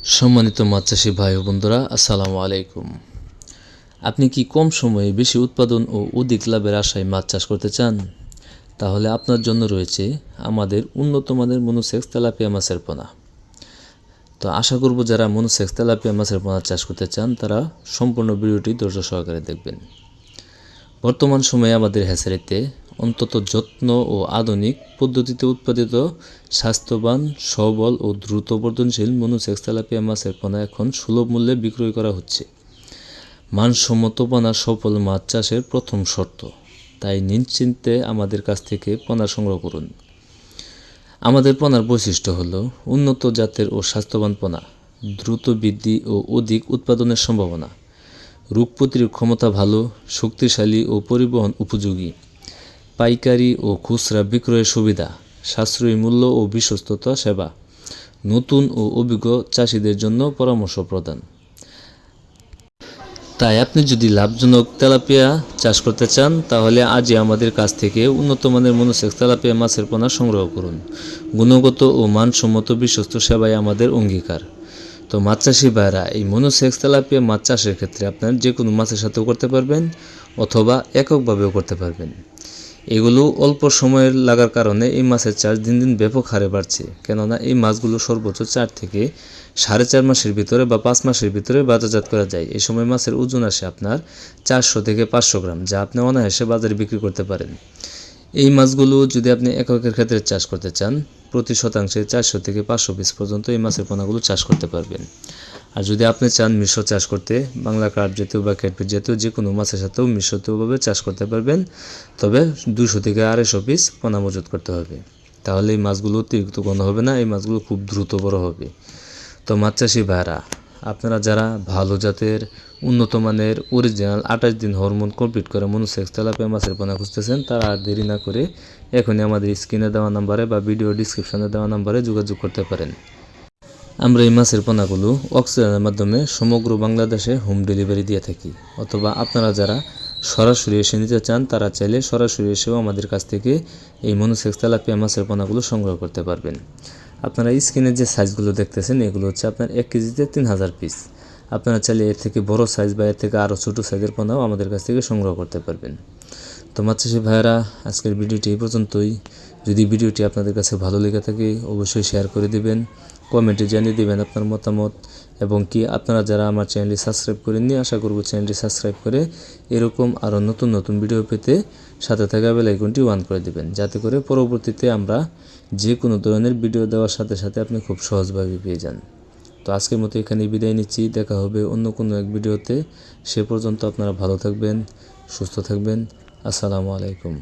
সম্মানিত মাছ চাষী ভাই ও বন্ধুরা, আসসালামু আলাইকুম। আপনি কি কম সময়ে বেশি উৎপাদন ও অধিক লাভের আশায় মাছ চাষ করতে চান? তাহলে আপনার জন্য রয়েছে আমাদের উন্নত মানের মনোসেক্স তেলাপিয়া মাছের পোনা। তো আশা করব যারা মনোসেক্স তেলাপিয়া মাছের পোনা চাষ করতে চান তারা সম্পূর্ণ ভিডিওটি ধৈর্য সহকারে দেখবেন। বর্তমান সময়ে আমাদের হ্যাচারিতে অন্তত যত্ন ও আধুনিক পদ্ধতিতে উৎপাদিত স্বাস্থ্যবান, সবল ও দ্রুত বর্ধনশীল মনোসেক্স তেলাপিয়া মাছের পোনা এখন সুলভ মূল্যে বিক্রয় করা হচ্ছে। মানসম্মত পোনা সফল মাছ চাষের প্রথম শর্ত, তাই নিশ্চিন্তে আমাদের কাছ থেকে পোনা সংগ্রহ করুন। আমাদের পোনার বৈশিষ্ট্য হল উন্নত জাতের ও স্বাস্থ্যবান পোনা, দ্রুত বৃদ্ধি ও অধিক উৎপাদনের সম্ভাবনা, রোগ প্রতিরোধ ক্ষমতা ভালো, শক্তিশালী ও পরিবহন উপযোগী, পাইকারি ও খুচরা বিক্রয়ের সুবিধা, সাশ্রয়ী মূল্য ও বিশ্বস্ততা সেবা, নতুন ও অভিজ্ঞ চাষিদের জন্য পরামর্শ প্রদান। তাই আপনি যদি লাভজনক তেলাপিয়া চাষ করতে চান তাহলে আজই আমাদের কাছ থেকে উন্নত মানের মনোসেক্স তেলাপিয়া মাছের পোনা সংগ্রহ করুন। গুণগত ও মানসম্মত বিশ্বস্ত সেবাই আমাদের অঙ্গীকার। তো মাছ চাষি ভাইরা, এই মনোসেক্স তেলাপিয়া মাছ চাষের ক্ষেত্রে আপনার যে কোনো মাছের সাথেও করতে পারবেন অথবা এককভাবেও করতে পারবেন। এগুলো অল্প সময়ের লাগার কারণে এই মাছের চাষ দিন দিন ব্যাপক হারে বাড়ছে, কেননা এই মাছগুলো সর্বোচ্চ 4 থেকে 4.5 মাসের ভিতরে বা 5 মাসের ভিতরে বাজারজাত করা যায়। এই সময় মাছের ওজন আসে আপনার 400 থেকে 500 গ্রাম, যা আপনি অনায়াসে বাজারে বিক্রি করতে পারেন। এই মাছগুলো যদি আপনি এককের ক্ষেত্রে চাষ করতে চান, প্রতি শতাংশে 400 থেকে 500 পিস পর্যন্ত এই মাছের পোনাগুলো চাষ করতে পারবেন। আর যদি আপনি চান মিশ্র চাষ করতে, বাংলা কার্প জাতীয় বা ক্যাটফিশ জাতীয় যে কোনো মাছের সাথেও মিশ্রিতভাবে চাষ করতে পারবেন, তবে 200 থেকে 250 পিস পোনা মজুত করতে হবে। তাহলে এই মাছগুলো অতিরিক্ত ঘন হবে না, এই মাছগুলো খুব দ্রুত বড় হবে। তো মাছ চাষি ভাইরা, আপনারা যারা ভালো জাতের উন্নত মানের অরিজিনাল 28 দিন হরমোন কমপ্লিট করে মনোসেক্স তেলাপিয়া মাছের পোনা খুঁজতেছেন, তারা আর দেরি না করে এখনই আমাদের স্ক্রিনে দেওয়া নাম্বারে বা ভিডিও ডিসক্রিপশনে দেওয়া নাম্বারে যোগাযোগ করতে পারেন। আমরা এই মাছের পোনাগুলো অক্সিজেনের মাধ্যমে সমগ্র বাংলাদেশে হোম ডেলিভারি দিয়ে থাকি, অথবা আপনারা যারা সরাসরি এসে নিতে চান তারা চাইলে সরাসরি এসেও আমাদের কাছ থেকে এই মনোসেক্স তেলাপিয়া মাছের পোনাগুলো সংগ্রহ করতে পারবেন। আপনারা স্ক্রিনে যে সাইজগুলো দেখতেছেন এগুলো হচ্ছে আপনার 1 কেজিতে 3000 পিস। আপনারা চাইলে এর থেকে বড় সাইজ বা এর থেকে আরও ছোটো সাইজের পোনাও আমাদের কাছ থেকে সংগ্রহ করতে পারবেন। তো মাছ চাষি ভাইয়েরা, আজকের ভিডিওটি এই পর্যন্তই। যদি ভিডিওটি আপনাদের কাছে ভালো লেগে থাকে অবশ্যই শেয়ার করে দিবেন, কমেন্টে জানিয়ে দিবেন আপনার মতামত, এবং কি আপনারা যারা আমার চ্যানেলটি সাবস্ক্রাইব করেননি আশা করব চ্যানেলটি সাবস্ক্রাইব করে এরকম আরও নতুন নতুন ভিডিও পেতে সাথে থাকা বেল আইকনটি অন করে দিবেন, যাতে করে পরবর্তীতে আমরা যে কোনো ধরনের ভিডিও দেওয়ার সাথে সাথে আপনি খুব সহজভাবে পেয়ে যান। তো আজকের মতো এখানেই বিদায় নিচ্ছি, দেখা হবে অন্য কোনো এক ভিডিওতে। সে পর্যন্ত আপনারা ভালো থাকবেন, সুস্থ থাকবেন। আসসালামু আলাইকুম।